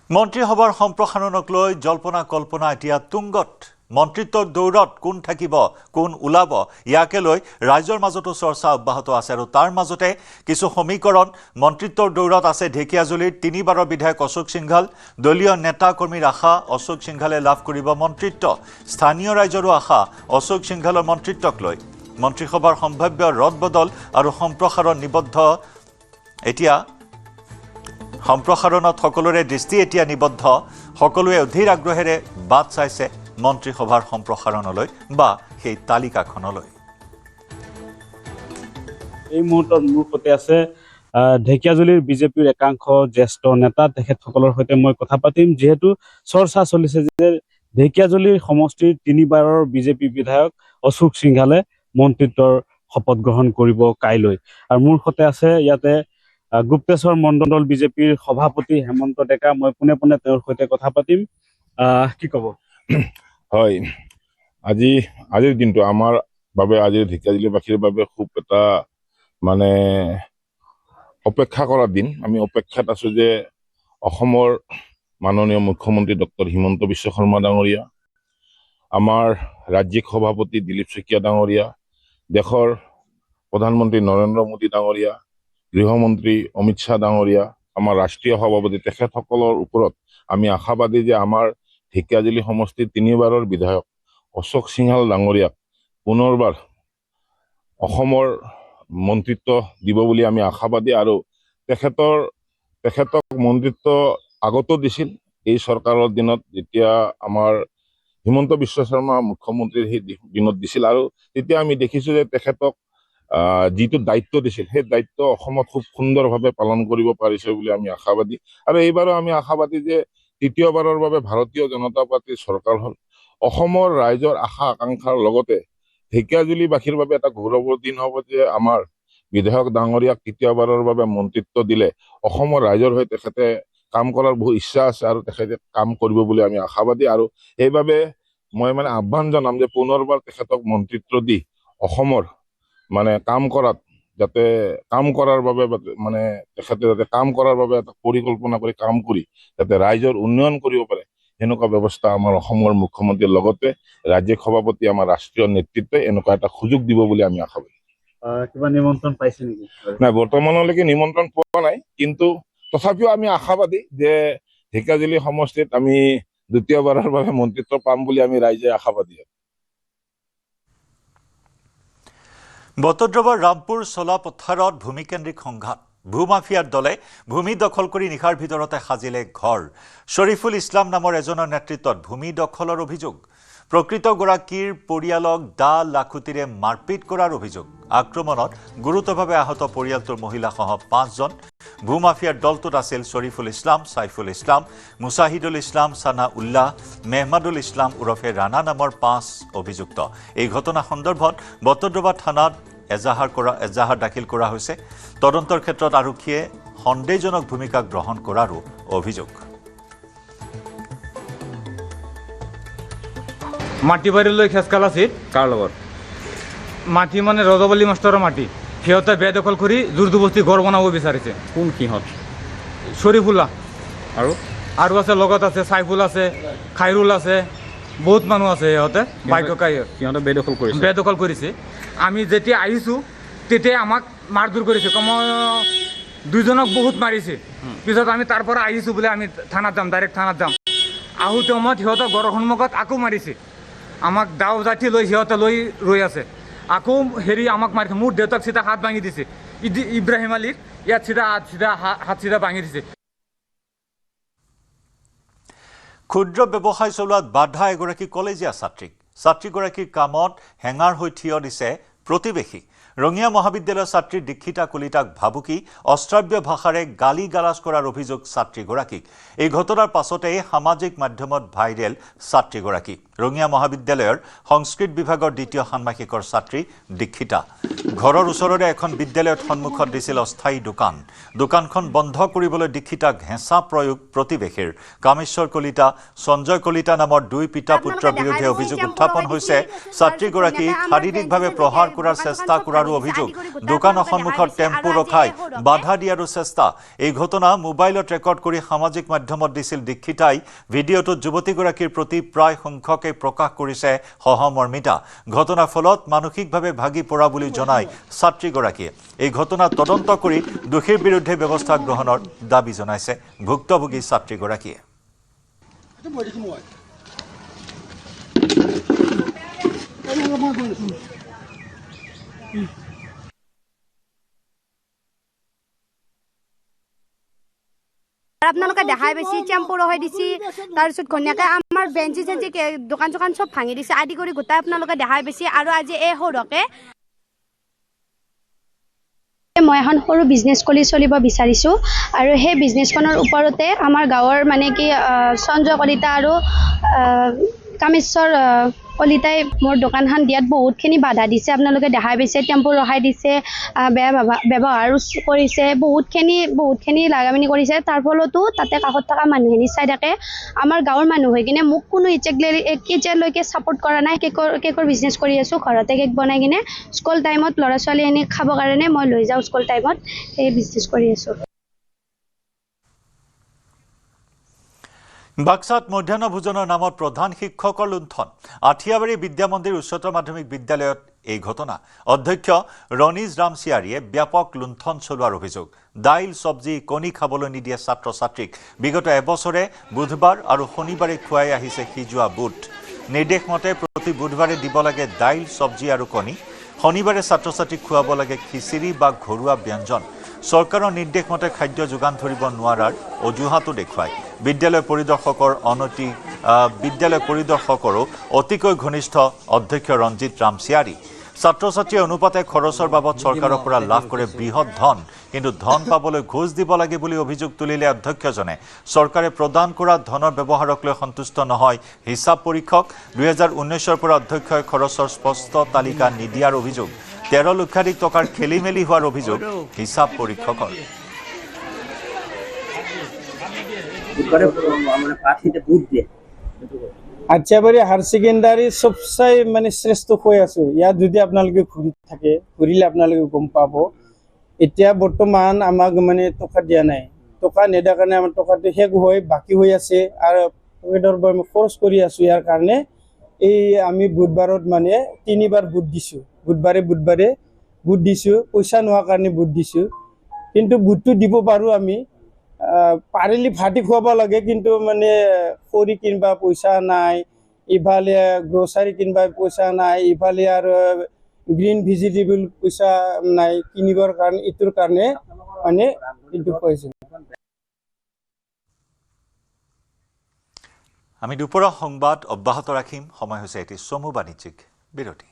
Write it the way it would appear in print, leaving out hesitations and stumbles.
মন্ত্ৰীসভাৰ সম্প্ৰসাৰণক লৈ জল্পনা কল্পনা এতিয়া তুংগত মন্ত্ৰিত্বৰ দৌৰত কোন থাকিব কোন ওলাব ইয়াকে লৈ ৰাজ্যৰ মাজতো চৰ্চা অব্যাহত আছে আৰু তাৰ মাজতে কিছু সমীকৰণ মন্ত্ৰিত্বৰ দৌৰত আছে ঢেকিয়াজুলিৰ তিনিবাৰৰ বিধায়ক অশোক সিংঘাল দলীয় নেতা কৰ্মীৰ আশা অশোক সিংঘালে লাভ কৰিব মন্ত্ৰিত্ব স্থানীয় ৰাইজৰো আশা অশোক সিংঘালৰ মন্ত্ৰিত্বক লৈ মন্ত্ৰীসভাৰ সম্ভাৱ্য ৰদবদল আৰু সম্প্ৰসাৰণ নিবদ্ধ এতিয়া সম্প্ৰসাৰণত সকলোৰে দৃষ্টি এতিয়া নিবদ্ধ সকলোৱে অধীৰ আগ্ৰহেৰে বাট চাইছে মন্ত্ৰীসভাৰ সম্প্ৰসাৰণলৈ বা সেই তালিকাখনলৈ এই মুহূৰ্তত মোৰ সৈতে আছে ঢেকিয়াজুলিৰ বিজেপিৰ একাংশ জ্যেষ্ঠ নেতা তেখেতসকলৰ সৈতে মই কথা পাতিম যিহেতু চৰ্চা চলিছে যে ঢেকিয়াজুলিৰ সমষ্টিৰ তিনিবাৰৰ বিজেপি বিধায়ক অশোক সিংঘালে মন্ত্ৰিত্বৰ শপত গ্ৰহণ কৰিব কাইলৈ আৰু মোৰ সৈতে আছে ইয়াতে গুপ্তেশ্বৰ মণ্ডল বিজেপিৰ সভাপতি হেমন্ত ডেকা মই পুনে পুনে তেওঁৰ সৈতে কথা পাতিম কি ক'ব হয় আজিৰ দিনটো আমাৰ বাবে আজি ঢেকিয়াজুলিবাসীৰ বাবে খুব এটা মানে অপেক্ষা কৰা দিন আমি অপেক্ষাত আছো যে অসমৰ মাননীয় মুখ্যমন্ত্ৰী ডক্টৰ হিমন্ত বিশ্ব শৰ্মা ডাঙৰীয়া আমাৰ ৰাজ্যিক সভাপতি দিলীপ শইকীয়া ডাঙৰীয়া দেশৰ প্ৰধানমন্ত্ৰী নৰেন্দ্ৰ মোদী ডাঙৰীয়া গৃহমন্ত্ৰী অমিত শ্বাহ ডাঙৰীয়া আমাৰ ৰাষ্ট্ৰীয় সভাপতি তেখেতসকলৰ ওপৰত আমি আশাবাদী যে আমাৰ ঢেকিয়াজুলি সমষ্টিৰ তিনিবাৰৰ বিধায়ক অশোক সিংঘাল ডাঙৰীয়াক পুনৰবাৰ অসমৰ মন্ত্ৰিত্ব দিব বুলি আমি আশাবাদী আৰু তেখেতক মন্ত্ৰিত্ব আগতো দিছিল এই চৰকাৰৰ দিনত যেতিয়া আমাৰ হিমন্ত বিশ্ব শৰ্মা মুখ্যমন্ত্ৰীৰ সেই দিনত দিছিল আৰু তেতিয়া আমি দেখিছো যে তেখেতক যিটো দায়িত্ব দিছিল সেই দায়িত্ব অসমত খুব সুন্দৰভাৱে পালন কৰিব পাৰিছে বুলি আমি আশাবাদী আৰু এইবাৰো আমি আশাবাদী যে তৃতীয়বাৰৰ বাবে ভাৰতীয় জনতা পাৰ্টীৰ চৰকাৰ হ'ল অসমৰ ৰাইজৰ আশা আকাংক্ষাৰ লগতে ঢেকিয়াজুলিবাসীৰ বাবে এটা গৌৰৱৰ দিন হ'ব যে আমাৰ বিধায়ক ডাঙৰীয়াক তৃতীয়বাৰৰ বাবে মন্ত্ৰিত্ব দিলে অসমৰ ৰাইজৰ হৈ তেখেতে কাম কৰাৰ বহু ইচ্ছা আছে আৰু তেখেতে কাম কৰিব বুলি আমি আশাবাদী আৰু সেইবাবে মই মানে আহ্বান জনাম যে পুনৰবাৰ তেখেতক মন্ত্ৰিত্ব দি অসমৰ মানে কাম কৰাৰ বাবে মানে তেখেতে যাতে কাম কৰাৰ বাবে এটা পৰিকল্পনা কৰি কাম কৰি যাতে ৰাইজৰ উন্নয়ন কৰিব পাৰে এনেকুৱা ব্যৱস্থা আমাৰ অসমৰ মুখ্যমন্ত্ৰীৰ লগতে ৰাজ্যিক সভাপতি আমাৰ ৰাষ্ট্ৰীয় নেতৃত্বই এনেকুৱা এটা সুযোগ দিব বুলি আমি আশাবাদী কিবা নিমন্ত্ৰণ পাইছে নেকি নাই বৰ্তমানলৈকে নিমন্ত্ৰণ পোৱা নাই কিন্তু তথাপিও আমি আশাবাদী যে ঢেকিয়াজুলি সমষ্টিত আমি দ্বিতীয়বাৰৰ বাবে মন্ত্ৰিত্ব পাম বুলি আমি ৰাইজে আশাবাদী বটদ্ৰৱাৰ ৰামপুৰ চলা পথাৰত ভূমিকেন্দ্ৰিক সংঘাত ভূমাফিয়াৰ দলে ভূমি দখল কৰি নিশাৰ ভিতৰতে সাজিলে ঘৰ শৰীফুল ইছলাম নামৰ এজনৰ নেতৃত্বত ভূমি দখলৰ অভিযোগ প্ৰকৃতগৰাকীৰ পৰিয়ালক দা লাখুটিৰে মাৰপিট কৰাৰ অভিযোগ আক্ৰমণত গুৰুতৰভাৱে আহত পৰিয়ালটোৰ মহিলাসহ 5 জন ভূমাফিয়াৰ দলটোত আছিল শৰীফুল ইছলাম সাইফুল ইছলাম মুছাহিদুল ইছলাম সানা উল্লাহ মেহমাদুল ইছলাম ওৰফে ৰাণা নামৰ 5 অভিযুক্ত এই ঘটনা সন্দৰ্ভত বটদ্ৰৱা থানাত এজাহাৰ দাখিল কৰা হৈছে তদন্তৰ ক্ষেত্ৰত আৰক্ষীয়ে সন্দেহজনক ভূমিকা গ্ৰহণ কৰাৰো অভিযোগ মাটি বাৰীলৈ খেচকাল আছিল কাৰ লগত মাটি মানে ৰজাবলী মাষ্টৰৰ মাটি সিহঁতে বেদখল কৰি জোৰজবস্তি ঘৰ বনাব বিচাৰিছে কোন সিহঁত শৰীফুল্লাহ আৰু আছে লগত আছে সাইফুল আছে খাইৰুল আছে বহুত মানুহ আছে সিহঁতে সিহঁতে বেদখল কৰিছে আমি যেতিয়া আহিছোঁ তেতিয়া আমাক মাৰধৰ কৰিছে কমেও 2 জনক বহুত মাৰিছে পিছত আমি তাৰ পৰা আহিছোঁ বোলে আমি ডাইৰেক্ট থানাত যাম আহোঁতে সময়ত সিহঁতৰ ঘৰৰ সন্মুখত আকৌ মাৰিছে আমাক দাও জাঠি লৈ সিহঁতে লৈ ৰৈ আছে আকৌ আমাক মাৰিছে মোৰ দেউতাক চিধা হাত ভাঙি দিছে ইব্ৰাহিম আলীৰ ইয়াত হাত চিধা ভাঙি দিছে ক্ষুদ্ৰ ব্যৱসায় চলোৱাত বাধা এগৰাকী কলেজীয়া ছাত্ৰীগৰাকীৰ কামত হেঙাৰ হৈ থিয় দিছে প্ৰতিবেশী ৰঙিয়া মহাবিদ্যালয়ৰ ছাত্ৰী দীক্ষিতা কলিতাক ভাবুকি অস্ত্ৰাব্য ভাষাৰে গালি গালাজ কৰাৰ অভিযোগ ছাত্ৰীগৰাকীক এই ঘটনাৰ পাছতে সামাজিক মাধ্যমত ভাইৰেল ছাত্ৰীগৰাকী ৰঙিয়া মহাবিদ্যালয়ৰ সংস্কৃত বিভাগৰ দ্বিতীয় ষান্মাসিকৰ ছাত্ৰী দীক্ষিতা ঘৰৰ ওচৰৰে এখন বিদ্যালয়ত সন্মুখত দিছিল অস্থায়ী দোকান দোকানখন বন্ধ কৰিবলৈ দীক্ষিতাক হেঁচা প্ৰয়োগ প্ৰতিবেশীৰ কামেশ্বৰ কলিতা সঞ্জয় কলিতা নামৰ দুই পিতা পুত্ৰৰ বিৰুদ্ধে অভিযোগ উত্থাপন হৈছে ছাত্ৰীগৰাকীক শাৰীৰিকভাৱে প্ৰহাৰ কৰাৰ চেষ্টা কৰাৰো অভিযোগ দোকানৰ সন্মুখত টেম্পু ৰখাই বাধা দিয়াৰো চেষ্টা এই ঘটনা মোবাইলত ৰেকৰ্ড কৰি সামাজিক মাধ্যমত দিছিল দীক্ষিতাই ভিডিঅ'টোত যুৱতীগৰাকীৰ প্ৰতি প্ৰায় সংখ্যকে প্ৰকাশ কৰিছে সহমৰ্মিতা ঘটনাৰ ফলত মানসিকভাৱে ভাগি পৰা বুলি জনায় ছাত্ৰীগৰাকীয়ে এই ঘটনা তদন্ত কৰি দোষীৰ বিৰুদ্ধে ব্যৱস্থা গ্ৰহণৰ দাবী জনাইছে ভুক্তভোগী ছাত্ৰীগৰাকীয়ে আপোনালোকে দেখাই বেছি টেম্পু ৰখাই দিছে তাৰপিছত ঘনীয়াকে আমাৰ বেঞ্চি চেঞ্চি দোকান চোকান চব ভাঙি দিছে আদি কৰি গোটাই আপোনালোকে দেখাই বেছি আৰু আজি এই সৰুকে মই এখন সৰু বিজনেছ কৰি চলিব বিচাৰিছোঁ আৰু সেই বিজনেছখনৰ ওপৰতে আমাৰ গাঁৱৰ মানে কি সঞ্জয় কলিতা আৰু কামেশ্বৰ কলিতাই মোৰ দোকানখন দিয়াত বহুতখিনি বাধা দিছে আপোনালোকে দেখাই পাইছে টেম্পু ৰখাই দিছে বেয়া ব্যৱহাৰ কৰিছে বহুতখিনি লাগামিনি কৰিছে তাৰ ফলতো তাতে কাষত থকা মানুহখিনি চাই থাকে আমাৰ গাঁৱৰ মানুহ হৈ কিনে মোক কোনো এতিয়ালৈকে ছাপোৰ্ট কৰা নাই কেকৰ বিজনেছ কৰি আছোঁ ঘৰতে কেক বনাই কিনে স্কুল টাইমত ল'ৰা ছোৱালীখিনি খাবৰ কাৰণে মই লৈ যাওঁ স্কুল টাইমত সেই বিজনেছ কৰি আছোঁ বাক্সাত মধ্যাহ্ন ভোজনৰ নামত প্ৰধান শিক্ষকৰ লুণ্ঠন আঠিয়াবাৰী বিদ্যা মন্দিৰ উচ্চতৰ মাধ্যমিক বিদ্যালয়ত এই ঘটনা অধ্যক্ষ ৰণিজ ৰামচিয়াৰীয়ে ব্যাপক লুণ্ঠন চলোৱাৰ অভিযোগ দাইল চব্জি কণী খাবলৈ নিদিয়ে ছাত্ৰ ছাত্ৰীক বিগত এবছৰে বুধবাৰ আৰু শনিবাৰে খুৱাই আহিছে সিজোৱা বুট নিৰ্দেশ মতে প্ৰতি বুধবাৰে দিব লাগে দাইল চব্জি আৰু কণী শনিবাৰে ছাত্ৰ ছাত্ৰীক খুৱাব লাগে খিচিৰি বা ঘৰুৱা ব্যঞ্জন চৰকাৰৰ নিৰ্দেশ মতে খাদ্য যোগান ধৰিব নোৱাৰাৰ অজুহাতো দেখুৱায় বিদ্যালয় পৰিদৰ্শকৰো অতিকৈ ঘনিষ্ঠ অধ্যক্ষ ৰঞ্জিত ৰামচিয়াৰী ছাত্ৰ ছাত্ৰীয়ে অনুপাতে খৰচৰ বাবদ চৰকাৰৰ পৰা লাভ কৰে বৃহৎ ধন কিন্তু ধন পাবলৈ ঘোষ দিব লাগে বুলি অভিযোগ তুলিলে অধ্যক্ষজনে চৰকাৰে প্ৰদান কৰা ধনৰ ব্যৱহাৰক লৈ সন্তুষ্ট নহয় হিচাপ পৰীক্ষক 2019ৰ পৰা অধ্যক্ষই খৰচৰ স্পষ্ট তালিকা নিদিয়াৰ অভিযোগ 13 লক্ষাধিক টকাৰ খেলিমেলি হোৱাৰ অভিযোগ হিচাপ পৰীক্ষকৰ আঠিয়াবাৰী হায়াৰ ছেকেণ্ডাৰী চবচাই মানে শ্ৰেষ্ঠ হৈ আছো ইয়াত যদি আপোনালোকে ঘূৰিলে আপোনালোকে গম পাব এতিয়া বৰ্তমান আমাক মানে টকা দিয়া নাই টকা নিদিয়াৰ কাৰণে আমাৰ টকাটো শেষ হৈ বাকী হৈ আছে আৰু পকেটৰ পৰা খৰচ কৰি আছো ইয়াৰ কাৰণে এই আমি বুধবাৰত মানে 3বাৰ বুট দিছো বুধবাৰে বুট দিছো পইচা নোহোৱাৰ কাৰণে বুট দিছো কিন্তু বুটটো দিব পাৰো আমি পাৰিলে ভাতি খুৱাব লাগে কিন্তু মানে খৰি কিনবা পইচা নাই ইফালে গ্ৰচাৰী কিনবা পইচা নাই ইফালে আৰু গ্ৰীণ ভেজিটেবল পইচা নাই কিনিবৰ কাৰণে ইটোৰ কাৰণে মানে কিন্তু কৈছে আমি দুপৰীয়া সংবাদ অব্যাহত ৰাখিম সময় হৈছে এটি চমু বাণিজ্যিক বিৰতি